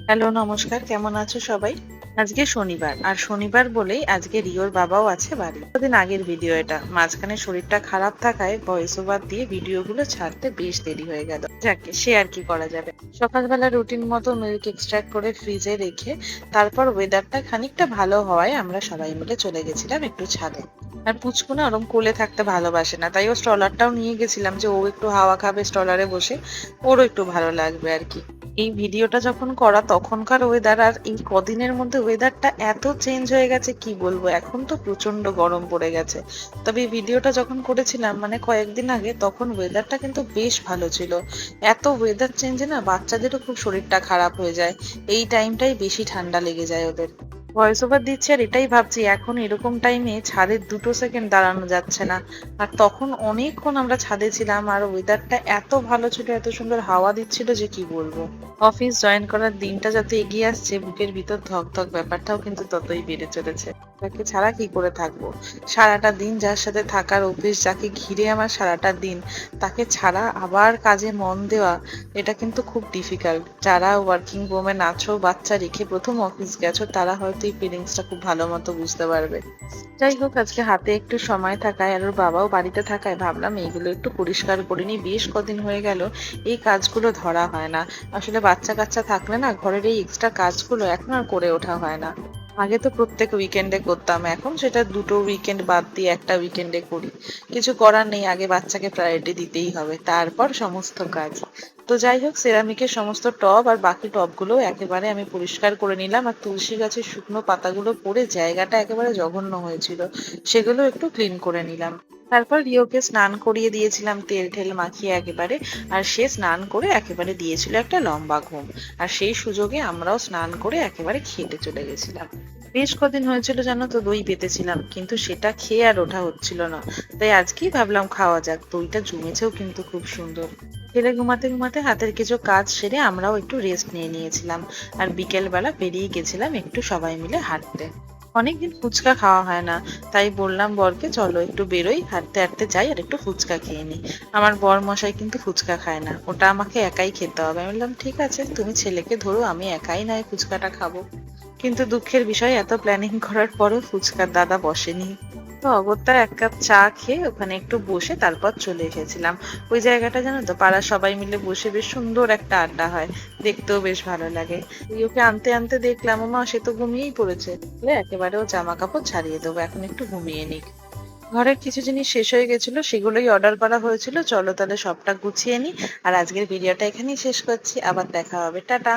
Hello, নমস্কার। কেমন আছো সবাই? আজকে শনিবার। আর শনিবার বলেই আজকে রিওর বাবাও আছে বাড়ি। কদিন আগের ভিডিও এটা। মাঝখানে শরীরটা খারাপ থাকায় ভয়েস ওভার দিয়ে ভিডিওগুলো ছাড়তে বেশ দেরি হয়ে গেল। যাকে সে আর কি করা যাবে। সকালবেলা রুটিন মতো মিল্ক এক্সট্রাক্ট করে ফ্রিজে রেখে তারপর ওয়েদারটা খানিকটা ভালো হওয়ায় আমরা সবাই মিলে চলে গেছিলাম একটু ছাদে। আর পুচকু না ওরম কোলে থাকতে ভালোবাসে না, তাই ও স্ট্রলারটাও নিয়ে গেছিলাম যে ও একটু হাওয়া খাবে স্ট্রলারে বসে, ওরও একটু ভালো লাগবে আর কি। এই ভিডিওটা যখন করা তখনকার ওয়েদার আর এই কদিনের মধ্যে ওয়েদারটা এত চেঞ্জ হয়ে গেছে কি বলবো। এখন তো প্রচন্ড গরম পড়ে গেছে। তবে এই ভিডিওটা যখন করেছিলাম মানে কয়েকদিন আগে, তখন ওয়েদারটা কিন্তু বেশ ভালো ছিল। এত ওয়েদার চেঞ্জে না বাচ্চাদেরও খুব শরীরটা খারাপ হয়ে যায়। এই টাইমটাই বেশি ঠান্ডা লেগে যায় ওদের। ভয়েস ওভার দিচ্ছি আর এটাই ভাবছি এখন এরকম টাইমে ছাদে 2 সেকেন্ড দাঁড়ানো যাচ্ছে না। আর তখন অনেকক্ষণ আমরা ছাদে ছিলাম আর ওয়েদারটা এত ভালো ছিল, এত সুন্দর হাওয়া দিচ্ছিল যে কি বলবো। অফিস জয়েন করার দিনটা যত এগিয়ে আসছে বুকের ভিতর ধক ধক ব্যাপারটাও কিন্তু ততই বেড়ে চলেছে। তাকে ছাড়া কি করে থাকবো। সারাটা দিন যার সাথে থাকার অভ্যেস, যাকে ঘিরে আমার সারাটা দিন, তাকে ছাড়া আবার কাজে মন দেওয়া, এটা কিন্তু খুব ডিফিকাল্ট। যারা ওয়ার্কিং ওমেন আছো, বাচ্চা রেখে প্রথম অফিস গেছো, তারা হয়তো এই ফিলিংসটা খুব ভালো মতো বুঝতে পারবে। যাই হোক, আজকে হাতে একটু সময় থাকায় আর ওর বাবাও বাড়িতে থাকায় ভাবলাম এইগুলো একটু পরিষ্কার করে নিই। বেশ কদিন হয়ে গেল এই কাজগুলো ধরা হয় না। আসলে বাচ্চা কাচ্চা থাকলে না ঘরের এই এক্সট্রা কাজগুলো এখন আর করে ওঠা হয় না। আগে তো প্রত্যেক উইকেন্ডে করতাম, এখন সেটা দুটো উইকেন্ড বাদ দিয়ে একটা উইকেন্ডে করি। কিছু করার নেই, আগে বাচ্চাকে প্রায়োরিটি দিতেই হবে, তারপর সমস্ত কাজ। তো যাই হোক, সেরামিকের সমস্ত টব আর বাকি টবগুলো একেবারে আমি পরিষ্কার করে নিলাম। আর তুলসী গাছের শুকনো পাতাগুলো পড়ে জায়গাটা একেবারে জঘন্য হয়েছিল, সেগুলো একটু ক্লিন করে নিলাম। তারপর রিওকে স্নান করিয়ে দিয়েছিলাম তেল ঠেল মাখিয়ে একেবারে। আর সে স্নান করে একেবারে দিয়েছিল একটা লম্বা ঘুম। আর সেই সুযোগে আমরাও স্নান করে একেবারে খেতে চলে গেছিলাম। বেশ কদিন হয়েছিল জানো তো দই পেতেছিলাম, কিন্তু সেটা খেয়ে আর ওঠা হচ্ছিল না। তাই আজকেই ভাবলাম খাওয়া যাক। দইটা জমেছেও কিন্তু খুব সুন্দর। ছেলে ঘুমাতে ঘুমাতে হাতের কিছু কাজ সেরে আমরাও একটু রেস্ট নিয়ে নিয়েছিলাম। আর বিকেল বেলা বেরিয়ে গেছিলাম একটু সবাই মিলে হাঁটতে। অনেকদিন ফুচকা খাওয়া হয় না, তাই বললাম বরকে চলো একটু বেরোই, হাঁটতে হাঁটতে যাই আর একটু ফুচকা খেয়ে নিই। আমার বর মশাই কিন্তু ফুচকা খায় না, ওটা আমাকে একাই খেতে হবে। আমি বললাম ঠিক আছে, তুমি ছেলেকে ধরো, আমি একাই নয় ফুচকাটা খাবো। কিন্তু দুঃখের বিষয়, এত প্ল্যানিং করার পরও ফুচকার দাদা বসেনি। তো অগত্যা 1 কাপ চা খেয়ে ওখানে একটু বসে তারপর চলে এসেছিলাম। ওই জায়গাটা জানো তো, পাড়ার সবাই মিলে বসে বেশ সুন্দর একটা আড্ডা হয়, দেখতেও বেশ ভালো লাগে। ওকে আনতে আনতে দেখলাম ওমা সে তো ঘুমিয়েই পড়েছে। তাহলে একেবারে ও জামা কাপড় ছাড়িয়ে দেবো, এখন একটু ঘুমিয়ে নিক। ঘরের কিছু জিনিস শেষ হয়ে গেছিল, সেগুলোই অর্ডার করা হয়েছিল। চলো তাহলে সবটা গুছিয়ে নিই। আর আজকের ভিডিওটা এখানেই শেষ করছি, আবার দেখা হবে, টাটা।